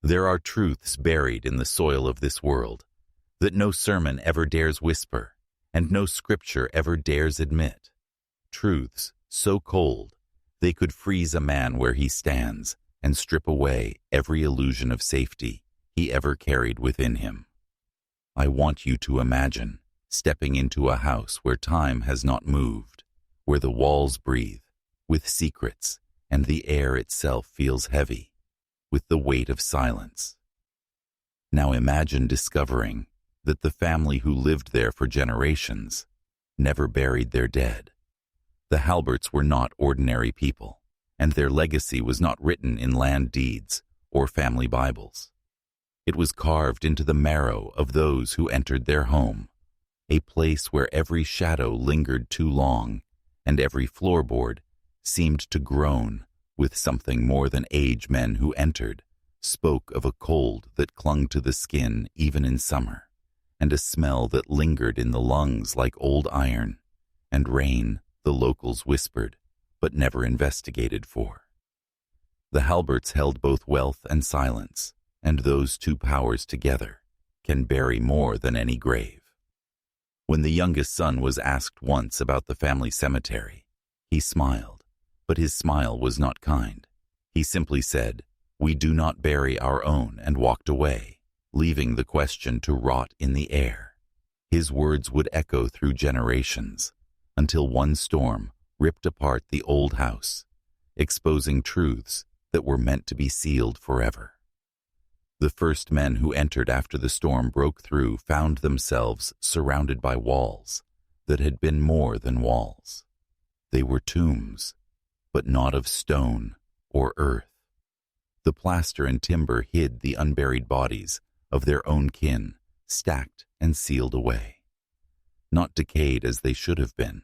There are truths buried in the soil of this world that no sermon ever dares whisper and no scripture ever dares admit. Truths so cold they could freeze a man where he stands and strip away every illusion of safety he ever carried within him. I want you to imagine stepping into a house where time has not moved, where the walls breathe with secrets and the air itself feels heavy with the weight of silence. Now imagine discovering that the family who lived there for generations never buried their dead. The Halberts were not ordinary people, and their legacy was not written in land deeds or family Bibles. It was carved into the marrow of those who entered their home, a place where every shadow lingered too long and every floorboard seemed to groan with something more than age. Men who entered spoke of a cold that clung to the skin even in summer, and a smell that lingered in the lungs like old iron, and rain the locals whispered but never investigated for. The Halberts held both wealth and silence, and those two powers together can bury more than any grave. When the youngest son was asked once about the family cemetery, he smiled, but his smile was not kind. He simply said, "We do not bury our own," and walked away, leaving the question to rot in the air. His words would echo through generations, until one storm ripped apart the old house, exposing truths that were meant to be sealed forever. The first men who entered after the storm broke through found themselves surrounded by walls that had been more than walls. They were tombs, but not of stone or earth. The plaster and timber hid the unburied bodies of their own kin, stacked and sealed away. Not decayed as they should have been,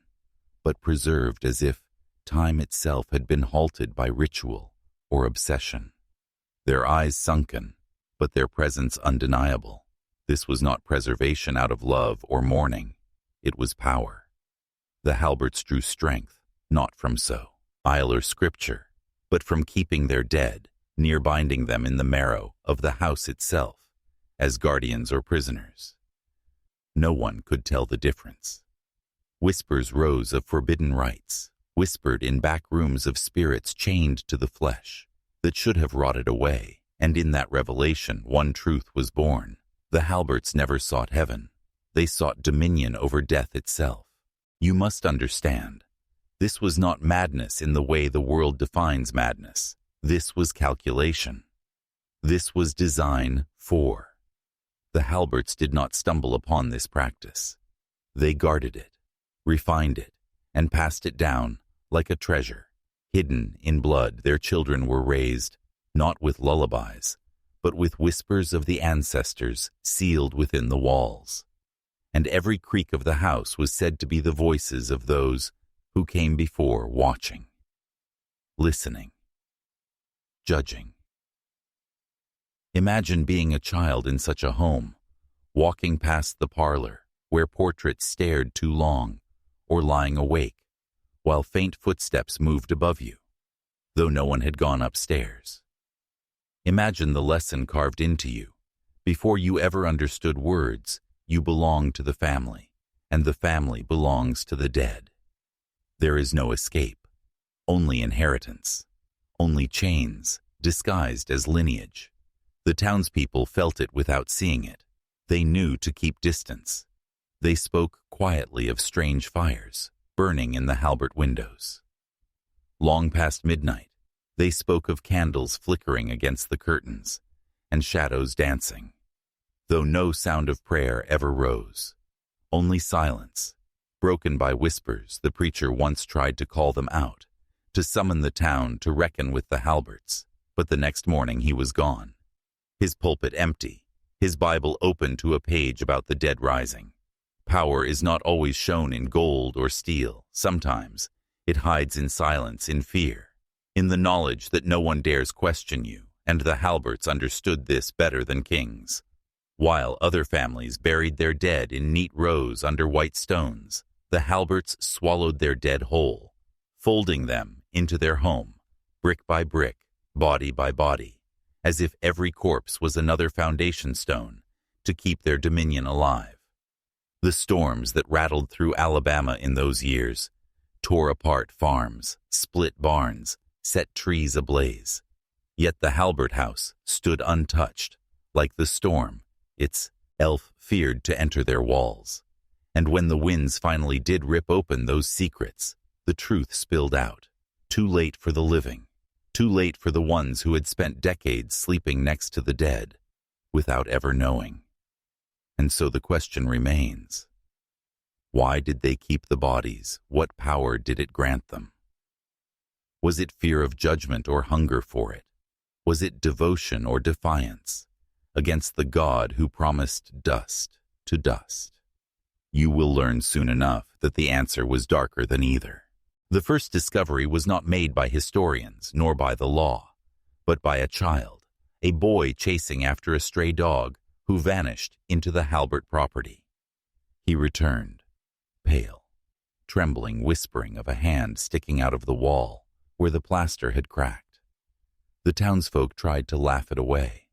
but preserved as if time itself had been halted by ritual or obsession. Their eyes sunken, but their presence undeniable. This was not preservation out of love or mourning. It was power. The Halberts drew strength, not from aisle or scripture, but from keeping their dead, near binding them in the marrow of the house itself, as guardians or prisoners. No one could tell the difference. Whispers rose of forbidden rites, whispered in back rooms of spirits chained to the flesh, that should have rotted away, and in that revelation one truth was born. The Halberts never sought heaven. They sought dominion over death itself. You must understand, this was not madness in the way the world defines madness. This was calculation. This was design for. The Halberts did not stumble upon this practice. They guarded it, refined it, and passed it down like a treasure. Hidden in blood, their children were raised, not with lullabies, but with whispers of the ancestors sealed within the walls. And every creak of the house was said to be the voices of those who came before, watching, listening, judging. Imagine being a child in such a home, walking past the parlor where portraits stared too long, or lying awake while faint footsteps moved above you, though no one had gone upstairs. Imagine the lesson carved into you. Before you ever understood words, you belong to the family, and the family belongs to the dead. There is no escape, only inheritance, only chains disguised as lineage. The townspeople felt it without seeing it. They knew to keep distance. They spoke quietly of strange fires burning in the Halbert windows. Long past midnight, they spoke of candles flickering against the curtains and shadows dancing, though no sound of prayer ever rose, only silence, broken by whispers. The preacher once tried to call them out, to summon the town to reckon with the Halberts, but the next morning he was gone, his pulpit empty, his Bible open to a page about the dead rising. Power is not always shown in gold or steel. Sometimes it hides in silence, in fear, in the knowledge that no one dares question you, and the Halberts understood this better than kings. While other families buried their dead in neat rows under white stones, the Halberts swallowed their dead whole, folding them into their home, brick by brick, body by body, as if every corpse was another foundation stone to keep their dominion alive. The storms that rattled through Alabama in those years tore apart farms, split barns, set trees ablaze. Yet the Halbert house stood untouched. Like the storm, its elf feared to enter their walls. And when the winds finally did rip open those secrets, the truth spilled out. Too late for the living, too late for the ones who had spent decades sleeping next to the dead, without ever knowing. And so the question remains, why did they keep the bodies? What power did it grant them? Was it fear of judgment or hunger for it? Was it devotion or defiance against the God who promised dust to dust? You will learn soon enough that the answer was darker than either. The first discovery was not made by historians nor by the law, but by a child, a boy chasing after a stray dog who vanished into the Halbert property. He returned, pale, trembling, whispering of a hand sticking out of the wall where the plaster had cracked. The townsfolk tried to laugh it away,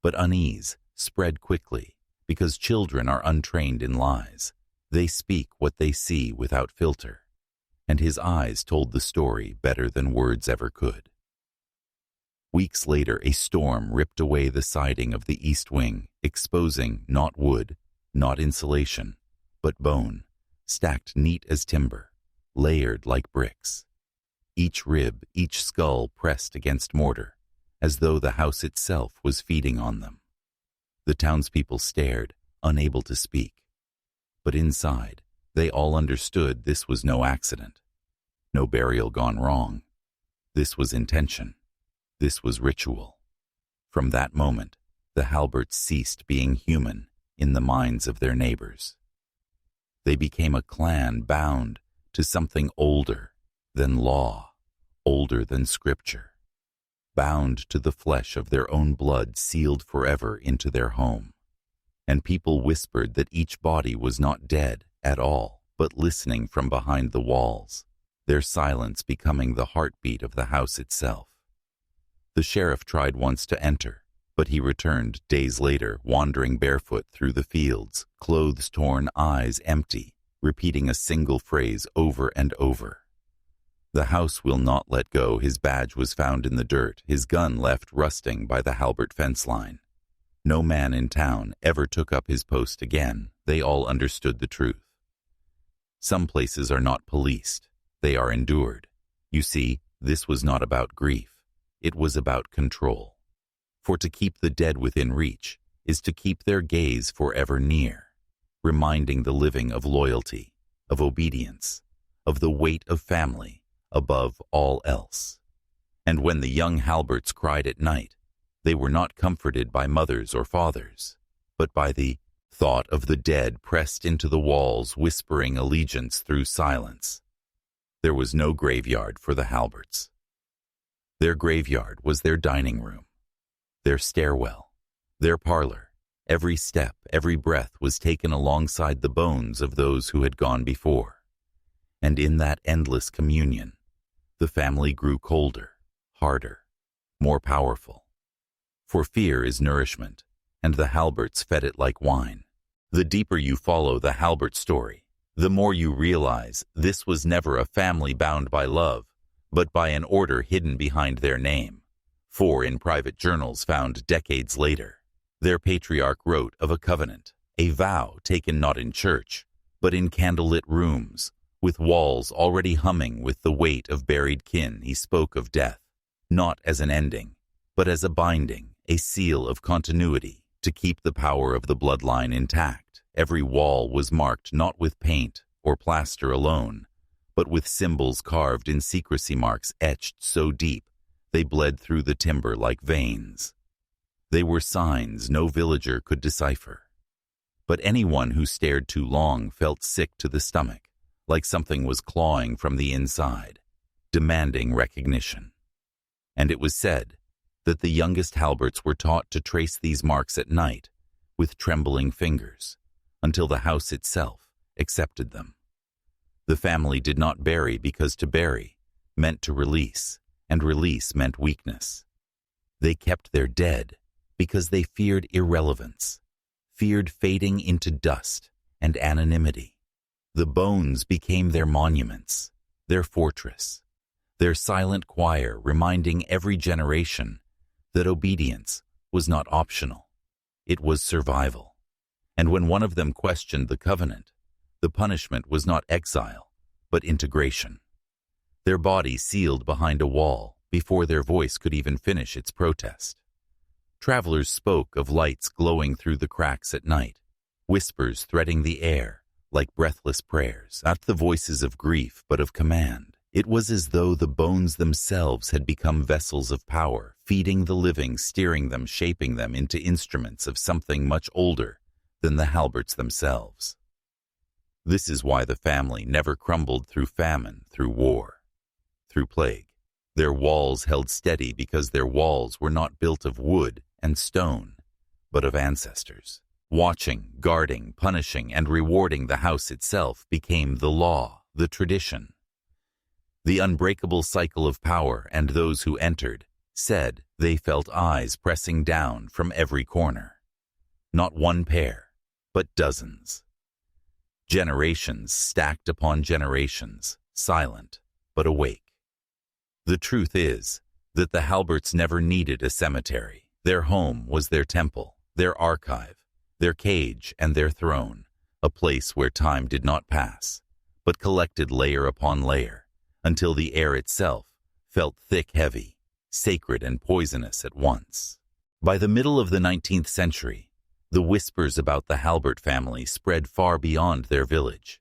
but unease spread quickly because children are untrained in lies. They speak what they see without filter, and his eyes told the story better than words ever could. Weeks later, a storm ripped away the siding of the east wing, exposing not wood, not insulation, but bone, stacked neat as timber, layered like bricks. Each rib, each skull pressed against mortar, as though the house itself was feeding on them. The townspeople stared, unable to speak. But inside, they all understood this was no accident, no burial gone wrong. This was intention. This was ritual. From that moment, the Halberts ceased being human in the minds of their neighbors. They became a clan bound to something older than law, older than scripture, bound to the flesh of their own blood sealed forever into their home. And people whispered that each body was not dead at all, but listening from behind the walls, their silence becoming the heartbeat of the house itself. The sheriff tried once to enter, but he returned days later, wandering barefoot through the fields, clothes torn, eyes empty, repeating a single phrase over and over. The house will not let go. His badge was found in the dirt, his gun left rusting by the Halbert fence line. No man in town ever took up his post again. They all understood the truth. Some places are not policed. They are endured. You see, this was not about grief. It was about control. For to keep the dead within reach is to keep their gaze forever near, reminding the living of loyalty, of obedience, of the weight of family above all else. And when the young Halberts cried at night, they were not comforted by mothers or fathers, but by the thought of the dead pressed into the walls, whispering allegiance through silence. There was no graveyard for the Halberts. Their graveyard was their dining room, their stairwell, their parlor. Every step, every breath was taken alongside the bones of those who had gone before. And in that endless communion, the family grew colder, harder, more powerful. For fear is nourishment, and the Halberts fed it like wine. The deeper you follow the Halbert story, the more you realize this was never a family bound by love, but by an order hidden behind their name. For in private journals found decades later, their patriarch wrote of a covenant, a vow taken not in church, but in candlelit rooms, with walls already humming with the weight of buried kin. He spoke of death, not as an ending, but as a binding, a seal of continuity, to keep the power of the bloodline intact. Every wall was marked not with paint or plaster alone, but with symbols carved in secrecy, marks etched so deep they bled through the timber like veins. They were signs no villager could decipher. But anyone who stared too long felt sick to the stomach, like something was clawing from the inside, demanding recognition. And it was said that the youngest Halberts were taught to trace these marks at night with trembling fingers until the house itself accepted them. The family did not bury because to bury meant to release, and release meant weakness. They kept their dead because they feared irrelevance, feared fading into dust and anonymity. The bones became their monuments, their fortress, their silent choir reminding every generation that obedience was not optional. It was survival. And when one of them questioned the covenant, the punishment was not exile, but integration. Their body sealed behind a wall before their voice could even finish its protest. Travelers spoke of lights glowing through the cracks at night, whispers threading the air like breathless prayers, not the voices of grief but of command. It was as though the bones themselves had become vessels of power, feeding the living, steering them, shaping them into instruments of something much older than the Halberts themselves. This is why the family never crumbled through famine, through war, through plague. Their walls held steady because their walls were not built of wood and stone, but of ancestors. Watching, guarding, punishing, and rewarding the house itself became the law, the tradition. The unbreakable cycle of power, and those who entered said they felt eyes pressing down from every corner. Not one pair, but dozens. Generations stacked upon generations, silent but awake. The truth is that the Halberts never needed a cemetery. Their home was their temple, their archive, their cage and their throne, a place where time did not pass, but collected layer upon layer, until the air itself felt thick, heavy, sacred and poisonous at once. By the middle of the 19th century, the whispers about the Halbert family spread far beyond their village,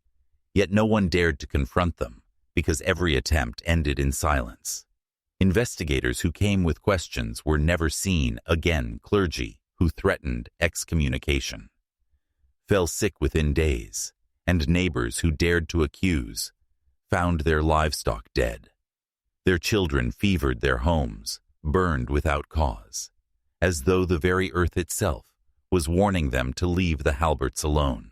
yet no one dared to confront them because every attempt ended in silence. Investigators who came with questions were never seen again. Clergy who threatened excommunication fell sick within days, and neighbors who dared to accuse found their livestock dead. Their children fevered their homes, burned without cause, as though the very earth itself was warning them to leave the Halberts alone.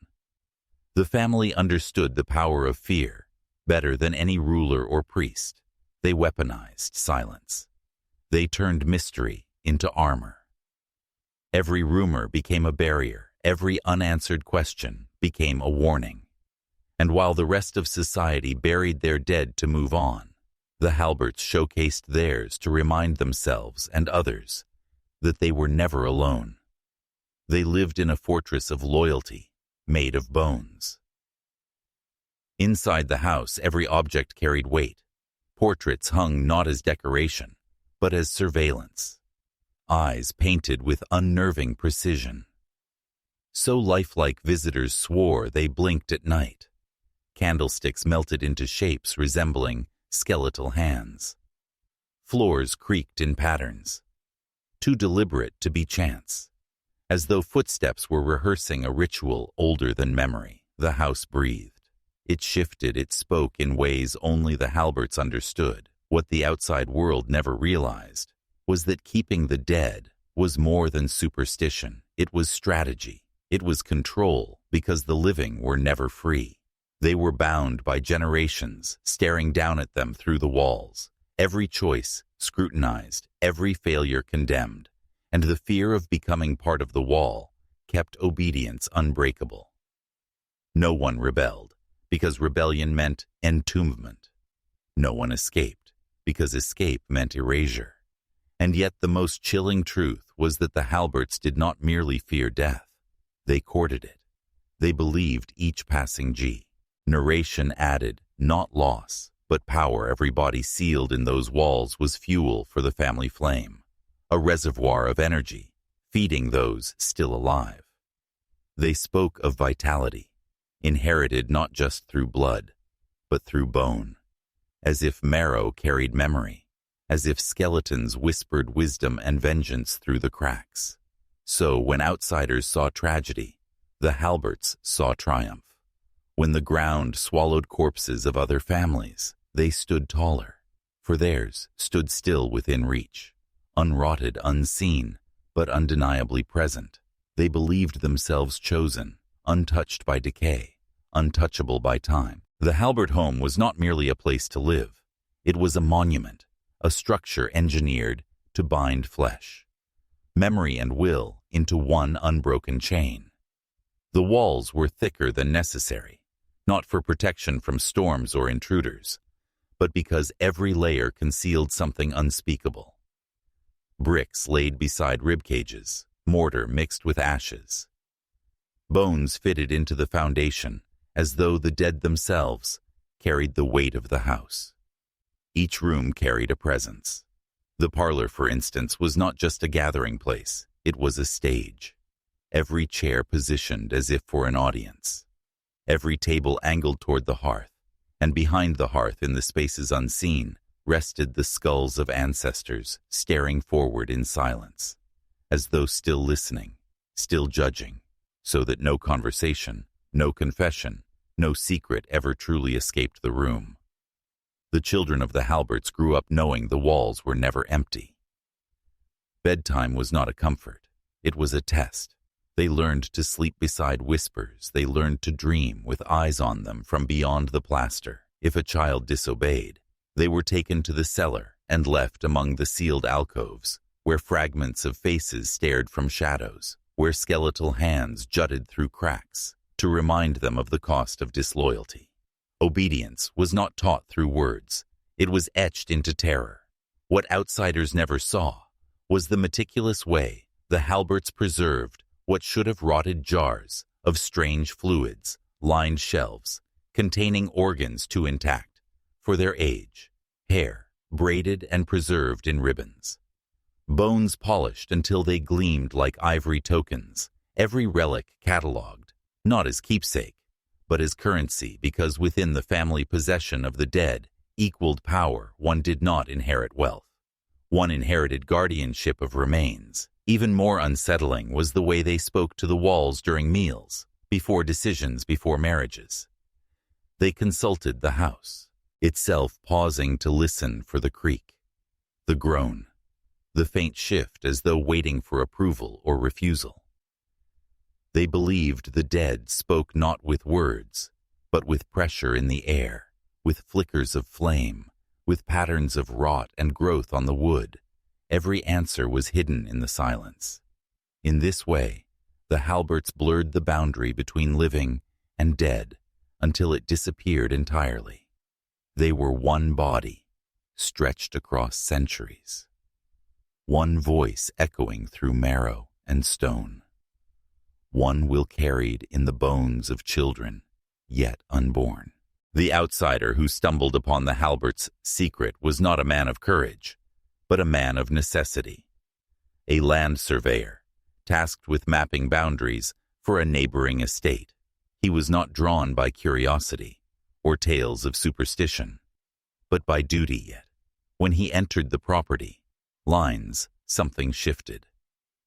The family understood the power of fear better than any ruler or priest. They weaponized silence. They turned mystery into armor. Every rumor became a barrier. Every unanswered question became a warning. And while the rest of society buried their dead to move on, the Halberts showcased theirs to remind themselves and others that they were never alone. They lived in a fortress of loyalty made of bones. Inside the house, every object carried weight. Portraits hung not as decoration, but as surveillance. Eyes painted with unnerving precision. So lifelike visitors swore they blinked at night. Candlesticks melted into shapes resembling skeletal hands. Floors creaked in patterns, too deliberate to be chance. As though footsteps were rehearsing a ritual older than memory, the house breathed. It shifted, it spoke in ways only the Halberts understood. What the outside world never realized was that keeping the dead was more than superstition. It was strategy. It was control, because the living were never free. They were bound by generations, staring down at them through the walls. Every choice scrutinized, every failure condemned, and the fear of becoming part of the wall kept obedience unbreakable. No one rebelled, because rebellion meant entombment. No one escaped, because escape meant erasure. And yet the most chilling truth was that the Halberts did not merely fear death. They courted it. They believed each passing G. Narration added, not loss, but power. Every body sealed in those walls was fuel for the family flame, a reservoir of energy, feeding those still alive. They spoke of vitality, inherited not just through blood, but through bone, as if marrow carried memory, as if skeletons whispered wisdom and vengeance through the cracks. So when outsiders saw tragedy, the Halberts saw triumph. When the ground swallowed corpses of other families, they stood taller, for theirs stood still within reach, unrotted, unseen, but undeniably present. They believed themselves chosen, untouched by decay, untouchable by time. The Halbert home was not merely a place to live. It was a monument, a structure engineered to bind flesh, memory and will into one unbroken chain. The walls were thicker than necessary, not for protection from storms or intruders, but because every layer concealed something unspeakable. Bricks laid beside rib cages, mortar mixed with ashes. Bones fitted into the foundation, as though the dead themselves carried the weight of the house. Each room carried a presence. The parlor, for instance, was not just a gathering place, it was a stage. Every chair positioned as if for an audience. Every table angled toward the hearth, and behind the hearth in the spaces unseen rested the skulls of ancestors staring forward in silence, as though still listening, still judging, so that no conversation, no confession, no secret ever truly escaped the room. The children of the Halberts grew up knowing the walls were never empty. Bedtime was not a comfort, it was a test. They learned to sleep beside whispers, they learned to dream with eyes on them from beyond the plaster. If a child disobeyed, they were taken to the cellar and left among the sealed alcoves, where fragments of faces stared from shadows, where skeletal hands jutted through cracks, to remind them of the cost of disloyalty. Obedience was not taught through words, it was etched into terror. What outsiders never saw was the meticulous way the Halberts preserved what should have rotted jars of strange fluids, lined shelves, containing organs too intact for their age, hair braided and preserved in ribbons, bones polished until they gleamed like ivory tokens, every relic catalogued, not as keepsake, but as currency, because within the family possession of the dead equaled power. One did not inherit wealth. One inherited guardianship of remains. Even more unsettling was the way they spoke to the walls during meals, before decisions, before marriages. They consulted the house, itself pausing to listen for the creak, the groan, the faint shift as though waiting for approval or refusal. They believed the dead spoke not with words, but with pressure in the air, with flickers of flame, with patterns of rot and growth on the wood. Every answer was hidden in the silence. In this way, the Halberts blurred the boundary between living and dead until it disappeared entirely. They were one body, stretched across centuries. One voice echoing through marrow and stone. One will carried in the bones of children, yet unborn. The outsider who stumbled upon the Halberts' secret was not a man of courage, but a man of necessity. A land surveyor, tasked with mapping boundaries for a neighboring estate. He was not drawn by curiosity or tales of superstition, but by duty yet. When he entered the property, something shifted.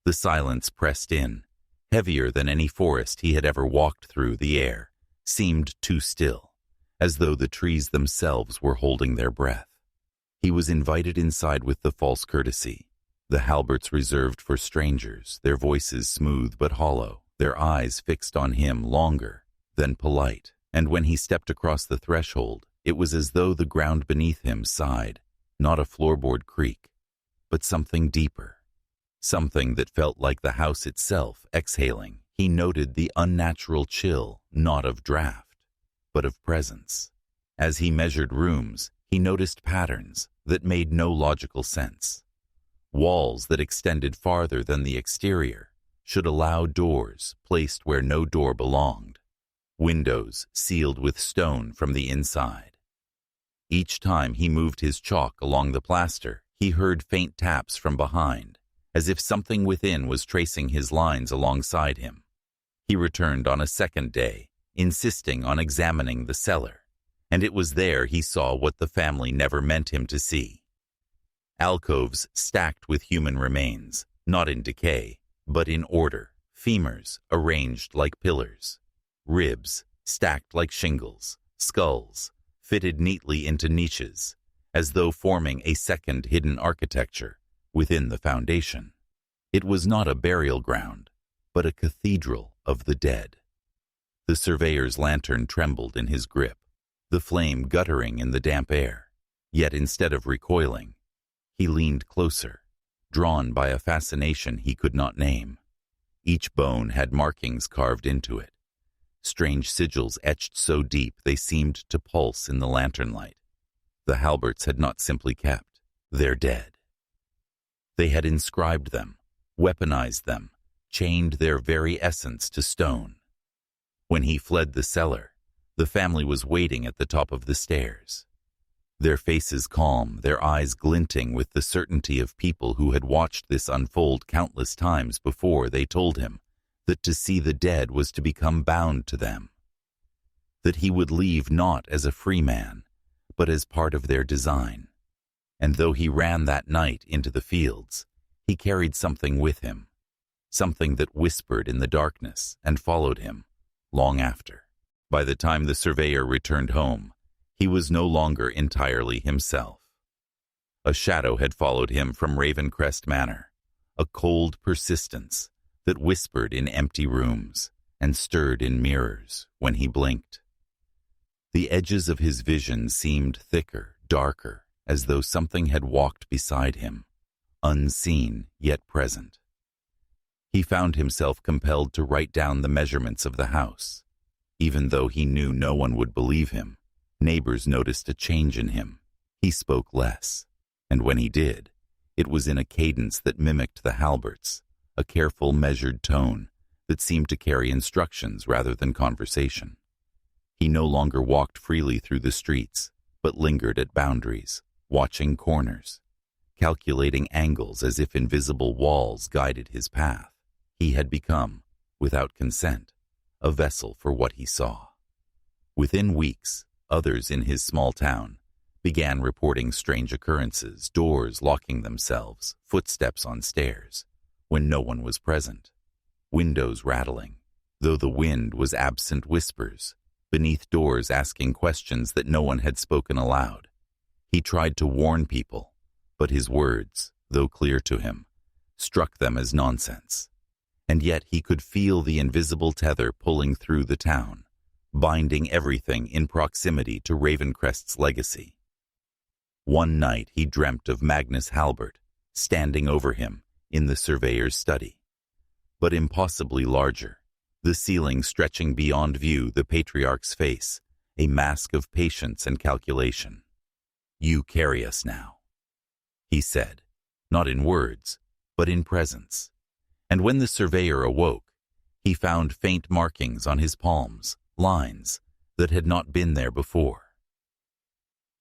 The silence pressed in, heavier than any forest he had ever walked through. The air seemed too still, as though the trees themselves were holding their breath. He was invited inside with the false courtesy, the Halberts reserved for strangers, their voices smooth but hollow, their eyes fixed on him longer than polite. And when he stepped across the threshold, it was as though the ground beneath him sighed, not a floorboard creak, but something deeper. Something that felt like the house itself exhaling. He noted the unnatural chill, not of draft, but of presence. As he measured rooms, he noticed patterns that made no logical sense. Walls that extended farther than the exterior should allow doors placed where no door belonged. Windows sealed with stone from the inside. Each time he moved his chalk along the plaster, he heard faint taps from behind, as if something within was tracing his lines alongside him. He returned on a second day, insisting on examining the cellar, and it was there he saw what the family never meant him to see. Alcoves stacked with human remains, not in decay, but in order, femurs arranged like pillars, ribs stacked like shingles, skulls fitted neatly into niches, as though forming a second hidden architecture within the foundation. It was not a burial ground, but a cathedral of the dead. The surveyor's lantern trembled in his grip, the flame guttering in the damp air. Yet instead of recoiling, he leaned closer, drawn by a fascination he could not name. Each bone had markings carved into it, strange sigils etched so deep they seemed to pulse in the lantern light. The Halberts had not simply kept their dead. They had inscribed them, weaponized them, chained their very essence to stone. When he fled the cellar, the family was waiting at the top of the stairs. Their faces calm, their eyes glinting with the certainty of people who had watched this unfold countless times before they told him that to see the dead was to become bound to them, that he would leave not as a free man, but as part of their design. And though he ran that night into the fields, he carried something with him, something that whispered in the darkness and followed him long after. By the time the surveyor returned home, he was no longer entirely himself. A shadow had followed him from Ravencrest Manor, a cold persistence that whispered in empty rooms and stirred in mirrors when he blinked. The edges of his vision seemed thicker, darker, as though something had walked beside him, unseen yet present. He found himself compelled to write down the measurements of the house. Even though he knew no one would believe him, neighbors noticed a change in him. He spoke less, and when he did, it was in a cadence that mimicked the Halberts, a careful, measured tone that seemed to carry instructions rather than conversation. He no longer walked freely through the streets, but lingered at boundaries, watching corners, calculating angles as if invisible walls guided his path. He had become, without consent, a vessel for what he saw. Within weeks, others in his small town began reporting strange occurrences, doors locking themselves, footsteps on stairs, when no one was present, windows rattling, though the wind was absent whispers, beneath doors asking questions that no one had spoken aloud. He tried to warn people, but his words, though clear to him, struck them as nonsense. And yet he could feel the invisible tether pulling through the town, binding everything in proximity to Ravencrest's legacy. One night he dreamt of Magnus Halbert standing over him in the surveyor's study, but impossibly larger, the ceiling stretching beyond view the patriarch's face, a mask of patience and calculation. "You carry us now," he said, not in words, but in presence. And when the surveyor awoke, he found faint markings on his palms, lines that had not been there before.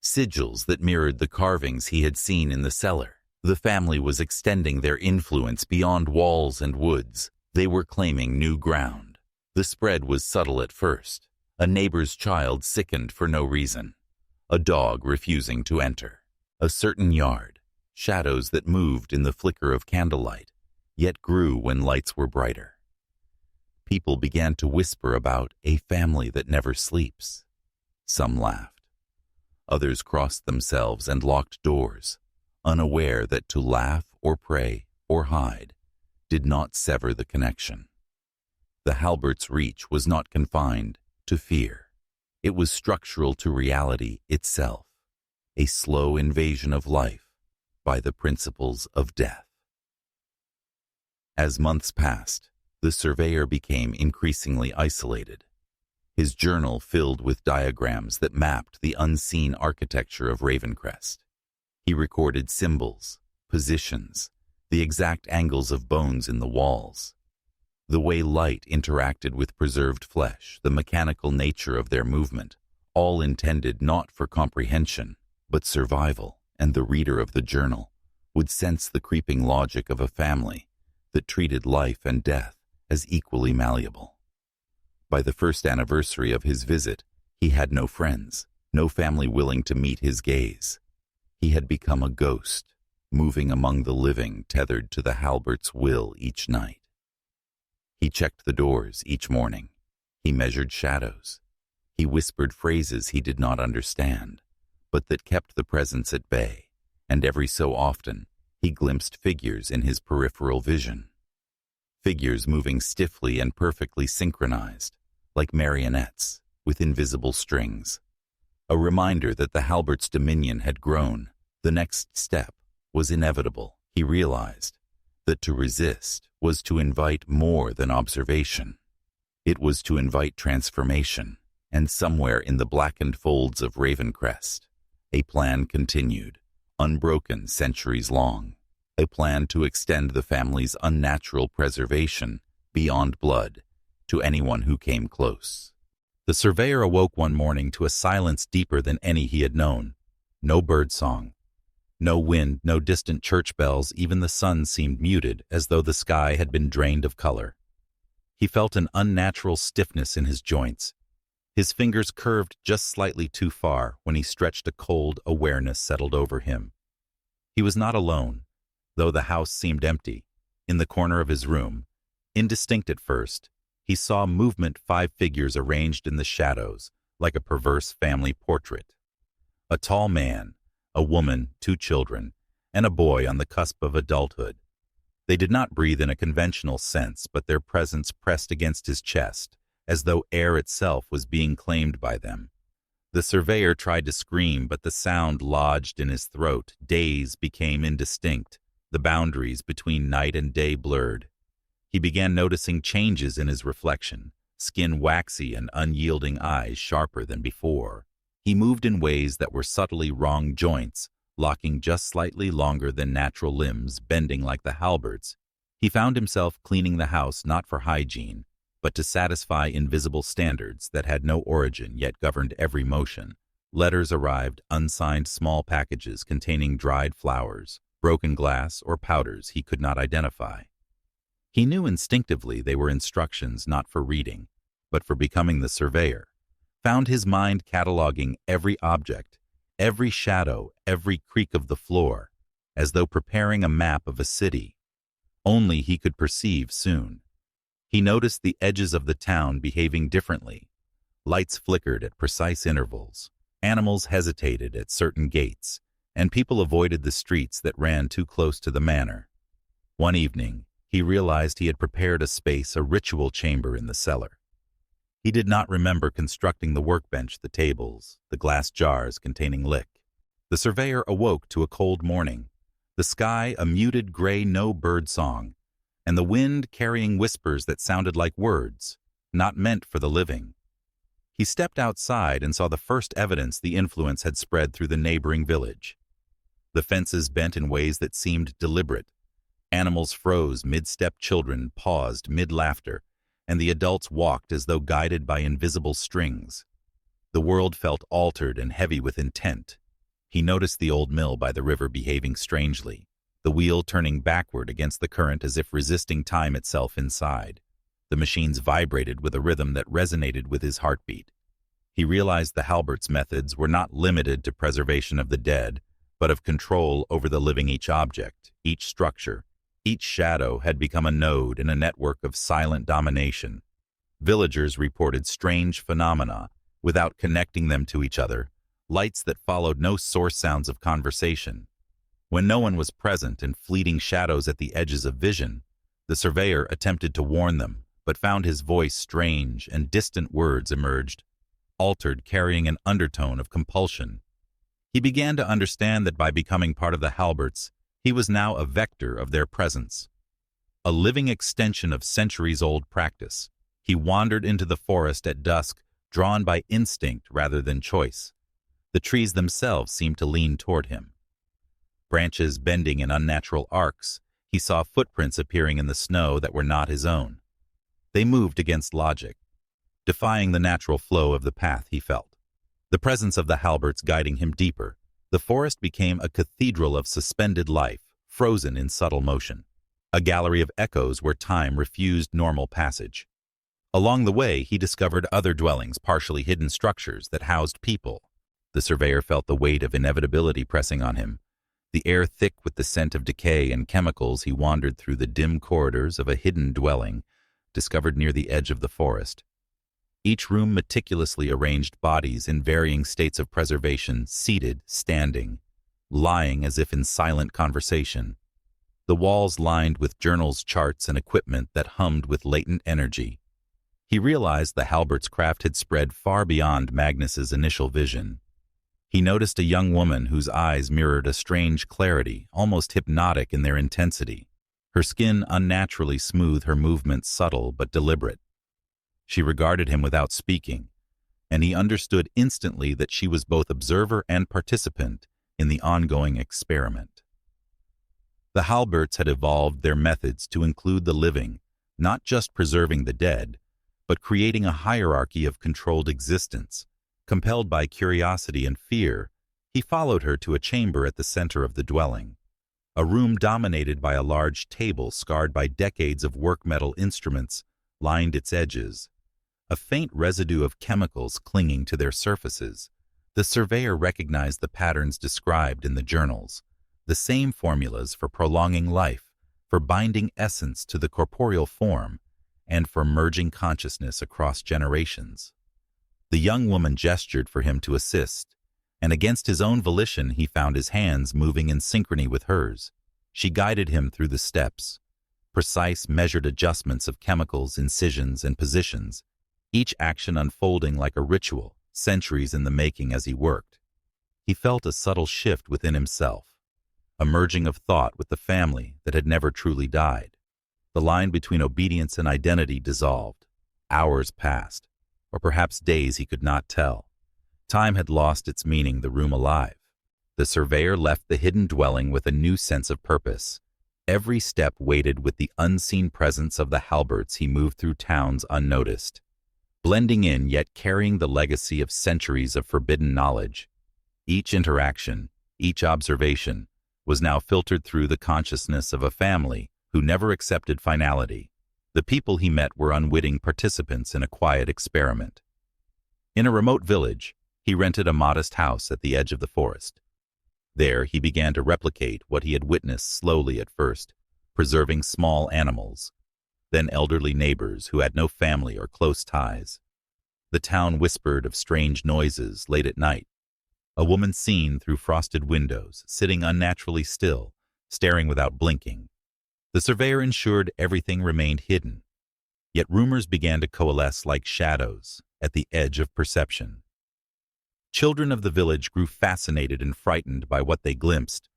Sigils that mirrored the carvings he had seen in the cellar. The family was extending their influence beyond walls and woods. They were claiming new ground. The spread was subtle at first. A neighbor's child sickened for no reason. A dog refusing to enter. A certain yard. Shadows that moved in the flicker of candlelight, yet grew when lights were brighter. People began to whisper about a family that never sleeps. Some laughed. Others crossed themselves and locked doors, unaware that to laugh or pray or hide did not sever the connection. The Halberts' reach was not confined to fear. It was structural to reality itself, a slow invasion of life by the principles of death. As months passed, the surveyor became increasingly isolated, his journal filled with diagrams that mapped the unseen architecture of Ravencrest. He recorded symbols, positions, the exact angles of bones in the walls, the way light interacted with preserved flesh, the mechanical nature of their movement, all intended not for comprehension, but survival, and the reader of the journal would sense the creeping logic of a family that treated life and death as equally malleable. By the first anniversary of his visit, he had no friends, no family willing to meet his gaze. He had become a ghost, moving among the living, tethered to the Halberts' will each night. He checked the doors each morning. He measured shadows. He whispered phrases he did not understand, but that kept the presence at bay, and every so often he glimpsed figures in his peripheral vision. Figures moving stiffly and perfectly synchronized, like marionettes with invisible strings. A reminder that the Halberts' dominion had grown. The next step was inevitable. He realized that to resist was to invite more than observation. It was to invite transformation, and somewhere in the blackened folds of Ravencrest, a plan continued, unbroken centuries long, a plan to extend the family's unnatural preservation beyond blood to anyone who came close. The surveyor awoke one morning to a silence deeper than any he had known. No birdsong, no wind, no distant church bells, even the sun seemed muted, as though the sky had been drained of color. He felt an unnatural stiffness in his joints. His fingers curved just slightly too far when he stretched. A cold awareness settled over him. He was not alone, though the house seemed empty. In the corner of his room, indistinct at first, he saw movement, 5 figures arranged in the shadows, like a perverse family portrait. A tall man, a woman, 2 children, and a boy on the cusp of adulthood. They did not breathe in a conventional sense, but their presence pressed against his chest, as though air itself was being claimed by them. The surveyor tried to scream, but the sound lodged in his throat. Days became indistinct, the boundaries between night and day blurred. He began noticing changes in his reflection, skin waxy and unyielding, eyes sharper than before. He moved in ways that were subtly wrong, joints locking just slightly longer than natural, limbs bending like the Halberts. He found himself cleaning the house not for hygiene, but to satisfy invisible standards that had no origin yet governed every motion. Letters arrived, unsigned small packages containing dried flowers, broken glass, or powders he could not identify. He knew instinctively they were instructions not for reading, but for becoming the surveyor. Found his mind cataloging every object, every shadow, every creak of the floor, as though preparing a map of a city. Only he could perceive soon. He noticed the edges of the town behaving differently. Lights flickered at precise intervals. Animals hesitated at certain gates, and people avoided the streets that ran too close to the manor. One evening, he realized he had prepared a space, a ritual chamber in the cellar. He did not remember constructing the workbench, the tables, the glass jars containing lick. The surveyor awoke to a cold morning, the sky a muted gray, no bird song, and the wind carrying whispers that sounded like words, not meant for the living. He stepped outside and saw the first evidence the influence had spread through the neighboring village. The fences bent in ways that seemed deliberate. Animals froze mid-step, children paused mid-laughter, and the adults walked as though guided by invisible strings. The world felt altered and heavy with intent. He noticed the old mill by the river behaving strangely, the wheel turning backward against the current as if resisting time itself inside. The machines vibrated with a rhythm that resonated with his heartbeat. He realized the Halberts' methods were not limited to preservation of the dead, but of control over the living. Each object, each structure, each shadow had become a node in a network of silent domination. Villagers reported strange phenomena without connecting them to each other, lights that followed no source, sounds of conversation. When no one was present, and fleeting shadows at the edges of vision, the surveyor attempted to warn them, but found his voice strange, and distant words emerged, altered, carrying an undertone of compulsion. He began to understand that by becoming part of the Halberts, he was now a vector of their presence, a living extension of centuries-old practice. He wandered into the forest at dusk, drawn by instinct rather than choice. The trees themselves seemed to lean toward him. Branches bending in unnatural arcs, he saw footprints appearing in the snow that were not his own. They moved against logic, defying the natural flow of the path he felt. The presence of the Halberts guiding him deeper, the forest became a cathedral of suspended life, frozen in subtle motion, a gallery of echoes where time refused normal passage. Along the way, he discovered other dwellings, partially hidden structures that housed people. The surveyor felt the weight of inevitability pressing on him. The air thick with the scent of decay and chemicals, he wandered through the dim corridors of a hidden dwelling, discovered near the edge of the forest. Each room meticulously arranged bodies in varying states of preservation, seated, standing, lying as if in silent conversation. The walls lined with journals, charts, and equipment that hummed with latent energy. He realized the Halberts' craft had spread far beyond Magnus's initial vision. He noticed a young woman whose eyes mirrored a strange clarity, almost hypnotic in their intensity. Her skin unnaturally smooth, her movements subtle but deliberate. She regarded him without speaking, and he understood instantly that she was both observer and participant in the ongoing experiment. The Halberts had evolved their methods to include the living, not just preserving the dead, but creating a hierarchy of controlled existence. Compelled by curiosity and fear, he followed her to a chamber at the center of the dwelling, a room dominated by a large table scarred by decades of work metal instruments lined its edges, a faint residue of chemicals clinging to their surfaces. The surveyor recognized the patterns described in the journals, the same formulas for prolonging life, for binding essence to the corporeal form, and for merging consciousness across generations. The young woman gestured for him to assist, and against his own volition he found his hands moving in synchrony with hers. She guided him through the steps, precise measured adjustments of chemicals, incisions, and positions, each action unfolding like a ritual, centuries in the making as he worked. He felt a subtle shift within himself, a merging of thought with the family that had never truly died. The line between obedience and identity dissolved. Hours passed, or perhaps days, he could not tell. Time had lost its meaning, the room alive. The surveyor left the hidden dwelling with a new sense of purpose. Every step weighted with the unseen presence of the Halberts. He moved through towns unnoticed, blending in yet carrying the legacy of centuries of forbidden knowledge. Each interaction, each observation, was now filtered through the consciousness of a family who never accepted finality. The people he met were unwitting participants in a quiet experiment. In a remote village, he rented a modest house at the edge of the forest. There he began to replicate what he had witnessed slowly at first, preserving small animals, then elderly neighbors who had no family or close ties. The town whispered of strange noises late at night. A woman seen through frosted windows, sitting unnaturally still, staring without blinking. The surveyor ensured everything remained hidden, yet rumors began to coalesce like shadows at the edge of perception. Children of the village grew fascinated and frightened by what they glimpsed.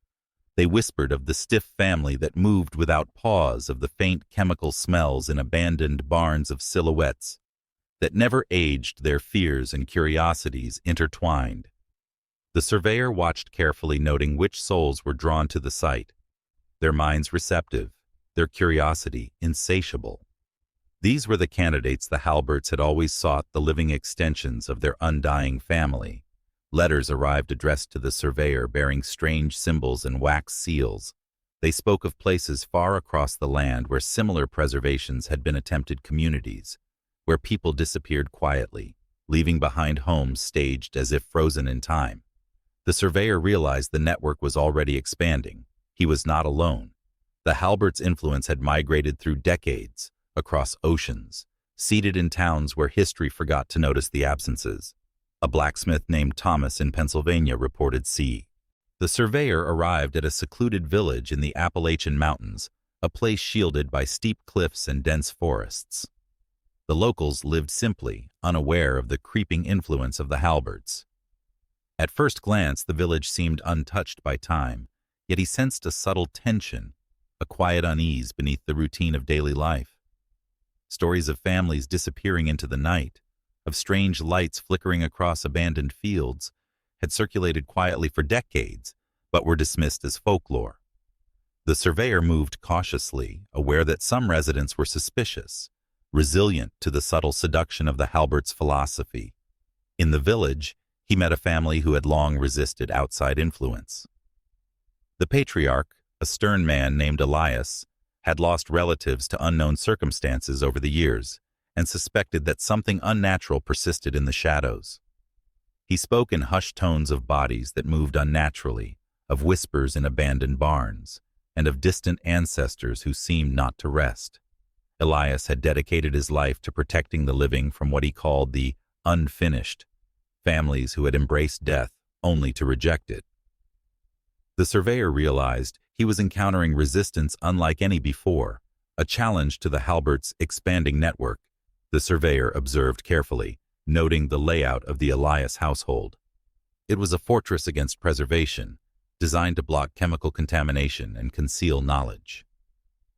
They whispered of the stiff family that moved without pause, of the faint chemical smells in abandoned barns, of silhouettes that never aged, their fears and curiosities intertwined. The surveyor watched carefully, noting which souls were drawn to the sight, their minds receptive, their curiosity insatiable. These were the candidates the Halberts had always sought, the living extensions of their undying family. Letters arrived addressed to the surveyor bearing strange symbols and wax seals. They spoke of places far across the land where similar preservations had been attempted, communities where people disappeared quietly, leaving behind homes staged as if frozen in time. The surveyor realized the network was already expanding. He was not alone. The Halberts' influence had migrated through decades, across oceans, seated in towns where history forgot to notice the absences. A blacksmith named Thomas in Pennsylvania reported c. The surveyor arrived at a secluded village in the Appalachian Mountains, a place shielded by steep cliffs and dense forests. The locals lived simply, unaware of the creeping influence of the Halberts. At first glance, the village seemed untouched by time, yet he sensed a subtle tension, a quiet unease beneath the routine of daily life. Stories of families disappearing into the night, of strange lights flickering across abandoned fields, had circulated quietly for decades, but were dismissed as folklore. The surveyor moved cautiously, aware that some residents were suspicious, resilient to the subtle seduction of the Halberts' philosophy. In the village, he met a family who had long resisted outside influence. The patriarch, a stern man named Elias, had lost relatives to unknown circumstances over the years and suspected that something unnatural persisted in the shadows. He spoke in hushed tones of bodies that moved unnaturally, of whispers in abandoned barns, and of distant ancestors who seemed not to rest. Elias had dedicated his life to protecting the living from what he called the unfinished, families who had embraced death only to reject it. The surveyor realized he was encountering resistance unlike any before, a challenge to the Halberts' expanding network. The surveyor observed carefully, noting the layout of the Elias household. It was a fortress against preservation, designed to block chemical contamination and conceal knowledge.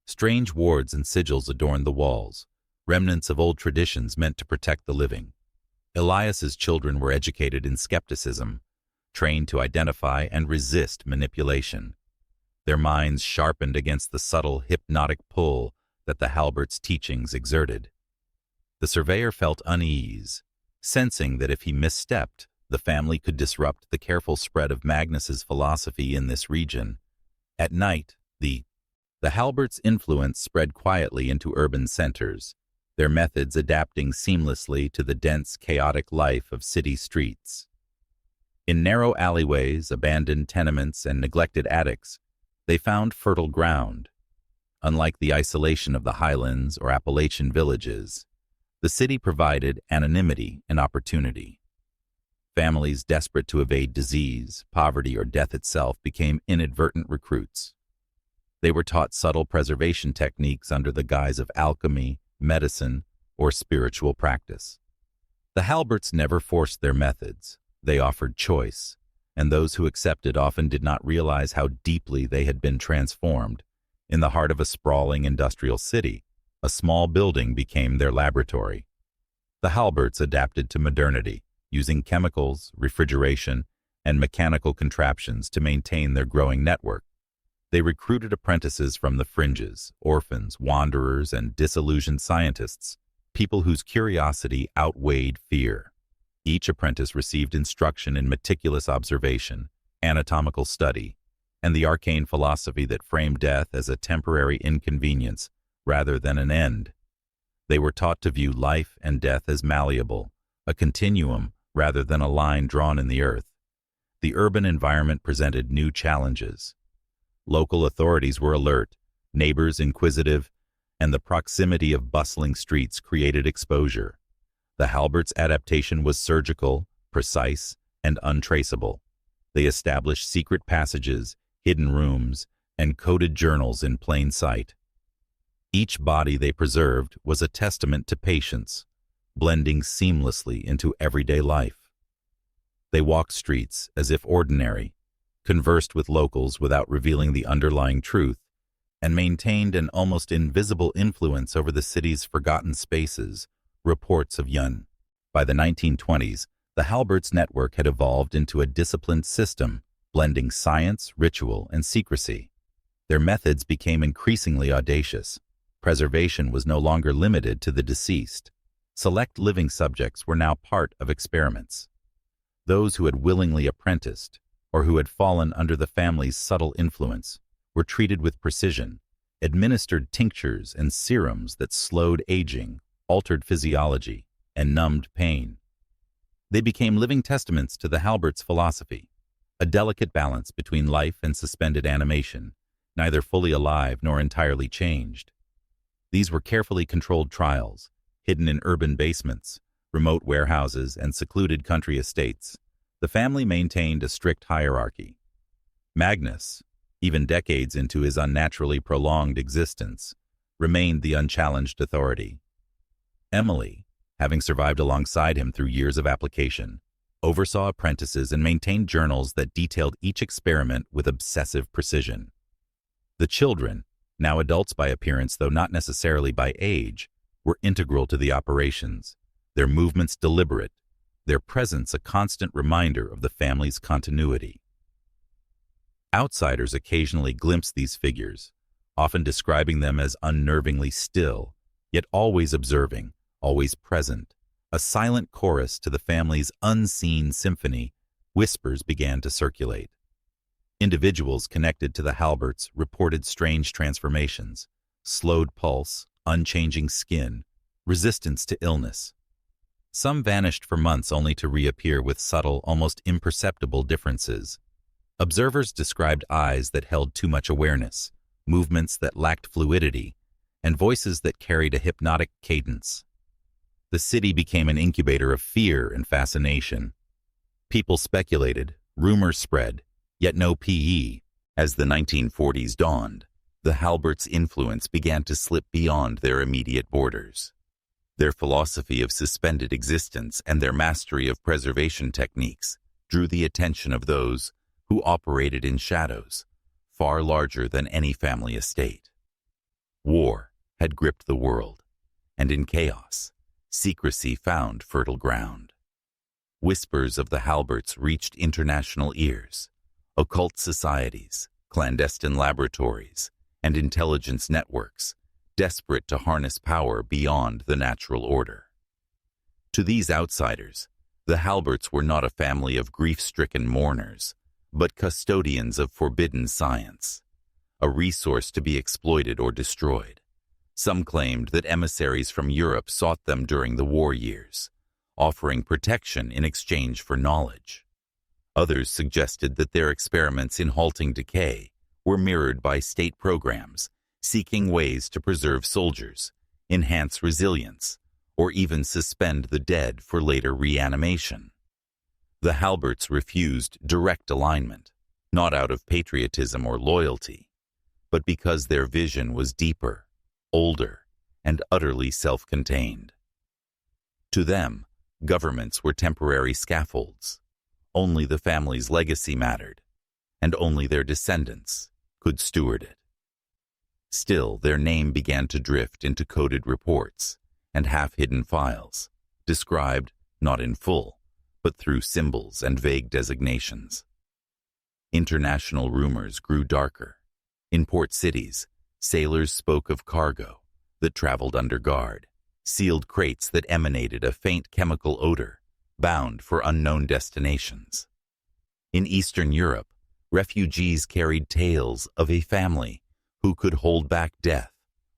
Strange wards and sigils adorned the walls, remnants of old traditions meant to protect the living. Elias's children were educated in skepticism, trained to identify and resist manipulation. Their minds sharpened against the subtle hypnotic pull that the Halberts' teachings exerted. The surveyor felt unease, sensing that if he misstepped, the family could disrupt the careful spread of Magnus's philosophy in this region. At night, the Halberts' influence spread quietly into urban centers, their methods adapting seamlessly to the dense, chaotic life of city streets. In narrow alleyways, abandoned tenements, and neglected attics, they found fertile ground. Unlike the isolation of the highlands or Appalachian villages, the city provided anonymity and opportunity. Families desperate to evade disease, poverty, or death itself became inadvertent recruits. They were taught subtle preservation techniques under the guise of alchemy, medicine, or spiritual practice. The Halberts never forced their methods. They offered choice, and those who accepted often did not realize how deeply they had been transformed. In the heart of a sprawling industrial city, a small building became their laboratory. The Halberts adapted to modernity, using chemicals, refrigeration, and mechanical contraptions to maintain their growing network. They recruited apprentices from the fringes, orphans, wanderers, and disillusioned scientists, people whose curiosity outweighed fear. Each apprentice received instruction in meticulous observation, anatomical study, and the arcane philosophy that framed death as a temporary inconvenience rather than an end. They were taught to view life and death as malleable, a continuum rather than a line drawn in the earth. The urban environment presented new challenges. Local authorities were alert, neighbors inquisitive, and the proximity of bustling streets created exposure. The Halberts' adaptation was surgical, precise, and untraceable. They established secret passages, hidden rooms, and coded journals in plain sight. Each body they preserved was a testament to patience, blending seamlessly into everyday life. They walked streets as if ordinary, conversed with locals without revealing the underlying truth, and maintained an almost invisible influence over the city's forgotten spaces, reports of Yun. By the 1920s, the Halberts network had evolved into a disciplined system, blending science, ritual, and secrecy. Their methods became increasingly audacious. Preservation was no longer limited to the deceased. Select living subjects were now part of experiments. Those who had willingly apprenticed, or who had fallen under the family's subtle influence, were treated with precision, administered tinctures and serums that slowed aging, altered physiology, and numbed pain. They became living testaments to the Halberts' philosophy, a delicate balance between life and suspended animation, neither fully alive nor entirely changed. These were carefully controlled trials, hidden in urban basements, remote warehouses, and secluded country estates. The family maintained a strict hierarchy. Magnus, even decades into his unnaturally prolonged existence, remained the unchallenged authority. Emily, having survived alongside him through years of application, oversaw apprentices and maintained journals that detailed each experiment with obsessive precision. The children, now adults by appearance though not necessarily by age, were integral to the operations, their movements deliberate, their presence a constant reminder of the family's continuity. Outsiders occasionally glimpsed these figures, often describing them as unnervingly still, yet always observing, always present, a silent chorus to the family's unseen symphony. Whispers began to circulate. Individuals connected to the Halberts reported strange transformations, slowed pulse, unchanging skin, resistance to illness. Some vanished for months only to reappear with subtle, almost imperceptible differences. Observers described eyes that held too much awareness, movements that lacked fluidity, and voices that carried a hypnotic cadence. The city became an incubator of fear and fascination. People speculated, rumors spread, yet no PE. As the 1940s dawned, the Halberts' influence began to slip beyond their immediate borders. Their philosophy of suspended existence and their mastery of preservation techniques drew the attention of those who operated in shadows, far larger than any family estate. War had gripped the world, and in chaos, secrecy found fertile ground. Whispers of the Halberts reached international ears. Occult societies, clandestine laboratories, and intelligence networks, desperate to harness power beyond the natural order. To these outsiders, the Halberts were not a family of grief-stricken mourners, but custodians of forbidden science, a resource to be exploited or destroyed. Some claimed that emissaries from Europe sought them during the war years, offering protection in exchange for knowledge. Others suggested that their experiments in halting decay were mirrored by state programs seeking ways to preserve soldiers, enhance resilience, or even suspend the dead for later reanimation. The Halberts refused direct alignment, not out of patriotism or loyalty, but because their vision was deeper, older, and utterly self-contained. To them, governments were temporary scaffolds. Only the family's legacy mattered, and only their descendants could steward it. Still, their name began to drift into coded reports and half-hidden files, described not in full, but through symbols and vague designations. International rumors grew darker. In port cities, sailors spoke of cargo that traveled under guard, sealed crates that emanated a faint chemical odor, bound for unknown destinations. In Eastern Europe, refugees carried tales of a family who could hold back death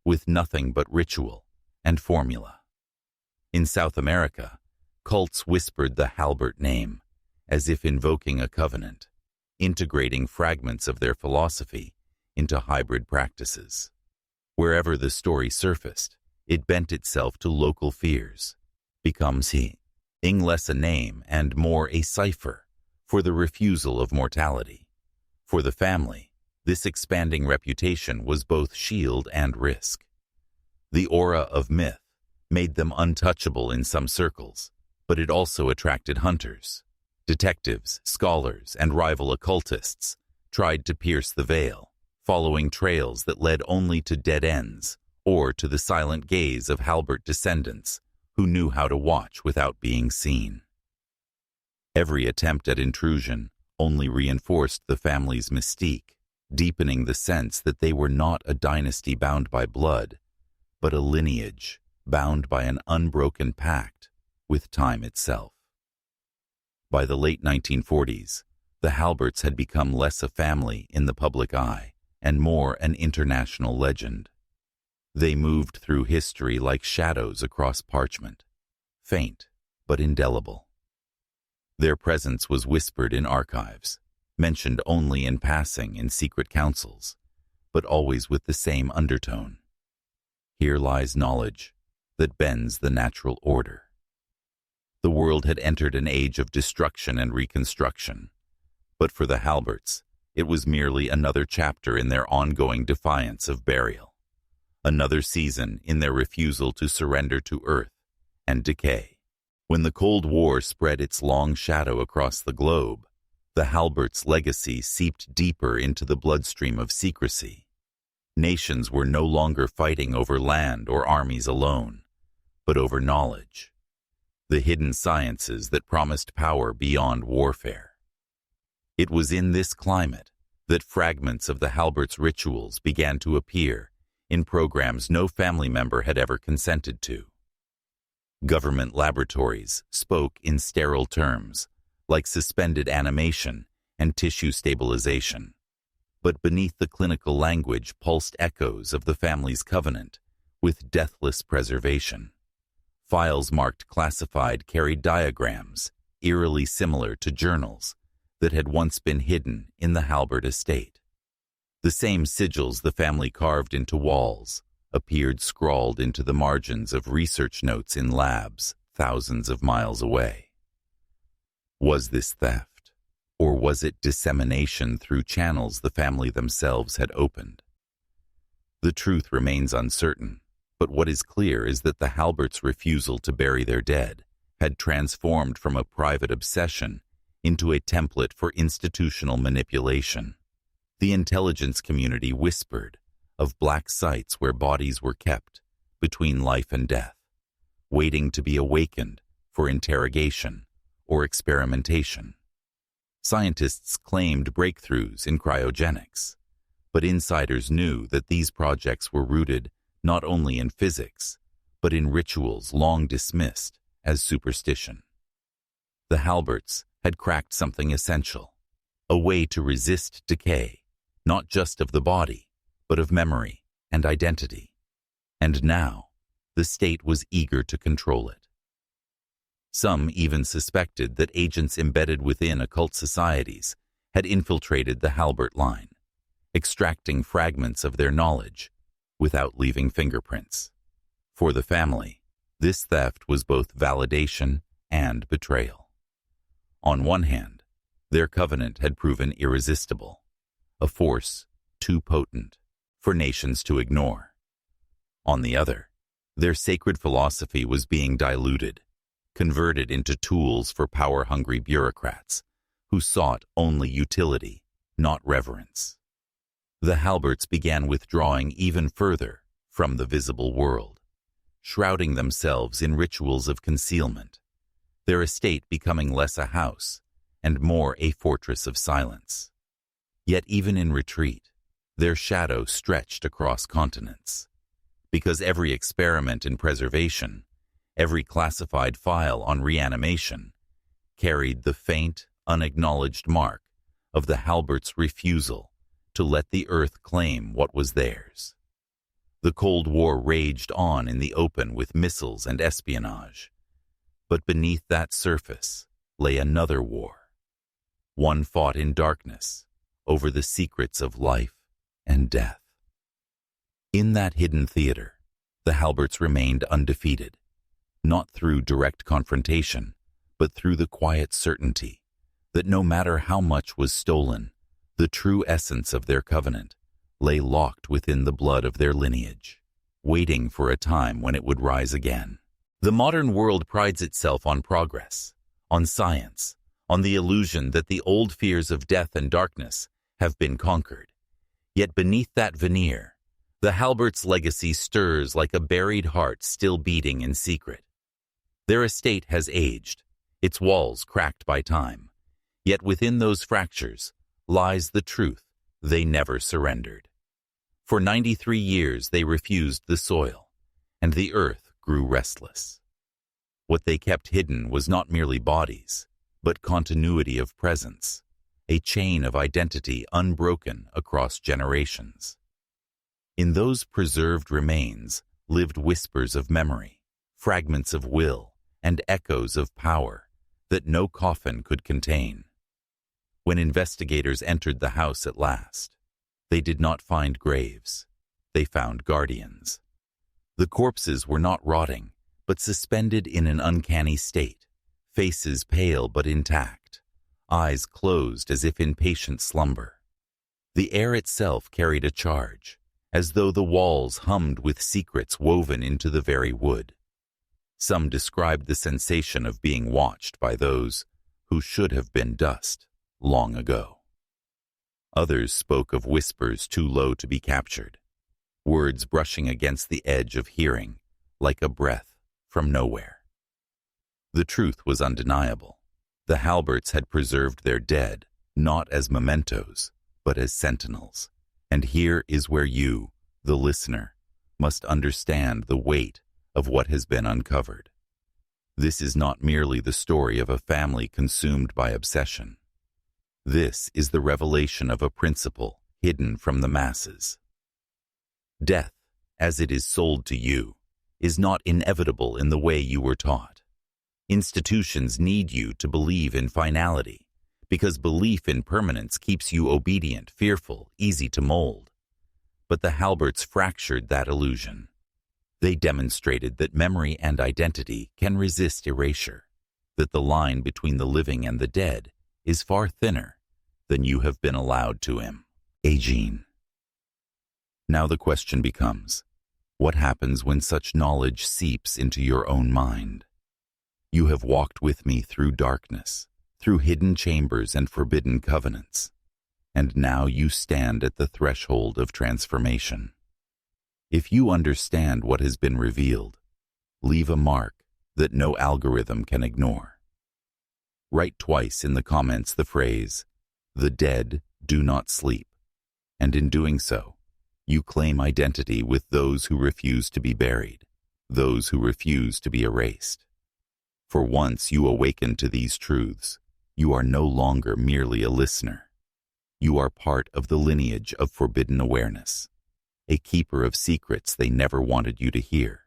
with nothing but ritual and formula. In South America, cults whispered the Halbert name, as if invoking a covenant, integrating fragments of their philosophy into hybrid practices. Wherever the story surfaced, it bent itself to local fears, becomes ing less a name and more a cipher for the refusal of mortality. For the family, this expanding reputation was both shield and risk. The aura of myth made them untouchable in some circles, but it also attracted hunters. Detectives, scholars, and rival occultists tried to pierce the veil, following trails that led only to dead ends or to the silent gaze of Halbert descendants who knew how to watch without being seen. Every attempt at intrusion only reinforced the family's mystique, deepening the sense that they were not a dynasty bound by blood, but a lineage bound by an unbroken pact with time itself. By the late 1940s, the Halberts had become less a family in the public eye and more an international legend. They moved through history like shadows across parchment, faint but indelible. Their presence was whispered in archives, mentioned only in passing in secret councils, but always with the same undertone. Here lies knowledge that bends the natural order. The world had entered an age of destruction and reconstruction, but for the Halberts, it was merely another chapter in their ongoing defiance of burial, another season in their refusal to surrender to earth and decay. When the Cold War spread its long shadow across the globe, the Halberts' legacy seeped deeper into the bloodstream of secrecy. Nations were no longer fighting over land or armies alone, but over knowledge, the hidden sciences that promised power beyond warfare. It was in this climate that fragments of the Halberts' rituals began to appear in programs no family member had ever consented to. Government laboratories spoke in sterile terms, like suspended animation and tissue stabilization. But beneath the clinical language pulsed echoes of the family's covenant with deathless preservation. Files marked classified carried diagrams, eerily similar to journals, that had once been hidden in the Halbert estate. The same sigils the family carved into walls appeared scrawled into the margins of research notes in labs thousands of miles away. Was this theft, or was it dissemination through channels the family themselves had opened? The truth remains uncertain, but what is clear is that the Halberts' refusal to bury their dead had transformed from a private obsession into a template for institutional manipulation. The intelligence community whispered of black sites where bodies were kept between life and death, waiting to be awakened for interrogation or experimentation. Scientists claimed breakthroughs in cryogenics, but insiders knew that these projects were rooted not only in physics, but in rituals long dismissed as superstition. The Halberts had cracked something essential, a way to resist decay, not just of the body, but of memory and identity. And now, the state was eager to control it. Some even suspected that agents embedded within occult societies had infiltrated the Halbert line, extracting fragments of their knowledge without leaving fingerprints. For the family, this theft was both validation and betrayal. On one hand, their covenant had proven irresistible, a force too potent for nations to ignore. On the other, their sacred philosophy was being diluted, converted into tools for power-hungry bureaucrats who sought only utility, not reverence. The Halberts began withdrawing even further from the visible world, shrouding themselves in rituals of concealment, their estate becoming less a house and more a fortress of silence. Yet even in retreat, their shadow stretched across continents, because every experiment in preservation, every classified file on reanimation, carried the faint, unacknowledged mark of the Halberts' refusal to let the earth claim what was theirs. The Cold War raged on in the open with missiles and espionage, but beneath that surface lay another war, one fought in darkness over the secrets of life and death. In that hidden theater, the Halberts remained undefeated, not through direct confrontation, but through the quiet certainty that no matter how much was stolen, the true essence of their covenant lay locked within the blood of their lineage, waiting for a time when it would rise again. The modern world prides itself on progress, on science, on the illusion that the old fears of death and darkness have been conquered. Yet beneath that veneer, the Halberts' legacy stirs like a buried heart still beating in secret. Their estate has aged, its walls cracked by time, yet within those fractures lies the truth they never surrendered. For 93 years they refused the soil, and the earth grew restless. What they kept hidden was not merely bodies, but continuity of presence, a chain of identity unbroken across generations. In those preserved remains lived whispers of memory, fragments of will, and echoes of power that no coffin could contain. When investigators entered the house at last, they did not find graves. They found guardians. The corpses were not rotting, but suspended in an uncanny state, faces pale but intact, eyes closed as if in patient slumber. The air itself carried a charge, as though the walls hummed with secrets woven into the very wood. Some described the sensation of being watched by those who should have been dust long ago. Others spoke of whispers too low to be captured, words brushing against the edge of hearing like a breath from nowhere. The truth was undeniable. The Halberts had preserved their dead not as mementos, but as sentinels. And here is where you, the listener, must understand the weight of what has been uncovered. This is not merely the story of a family consumed by obsession. This is the revelation of a principle hidden from the masses. Death, as it is sold to you, is not inevitable in the way you were taught. Institutions need you to believe in finality, because belief in permanence keeps you obedient, fearful, easy to mold. But the Halberts fractured that illusion. They demonstrated that memory and identity can resist erasure, that the line between the living and the dead is far thinner than you have been allowed to imagine. Now the question becomes, what happens when such knowledge seeps into your own mind? You have walked with me through darkness, through hidden chambers and forbidden covenants. And now you stand at the threshold of transformation. If you understand what has been revealed, leave a mark that no algorithm can ignore. Write twice in the comments the phrase, "The dead do not sleep," and in doing so, you claim identity with those who refuse to be buried, those who refuse to be erased. For once you awaken to these truths, you are no longer merely a listener. You are part of the lineage of forbidden awareness, a keeper of secrets they never wanted you to hear.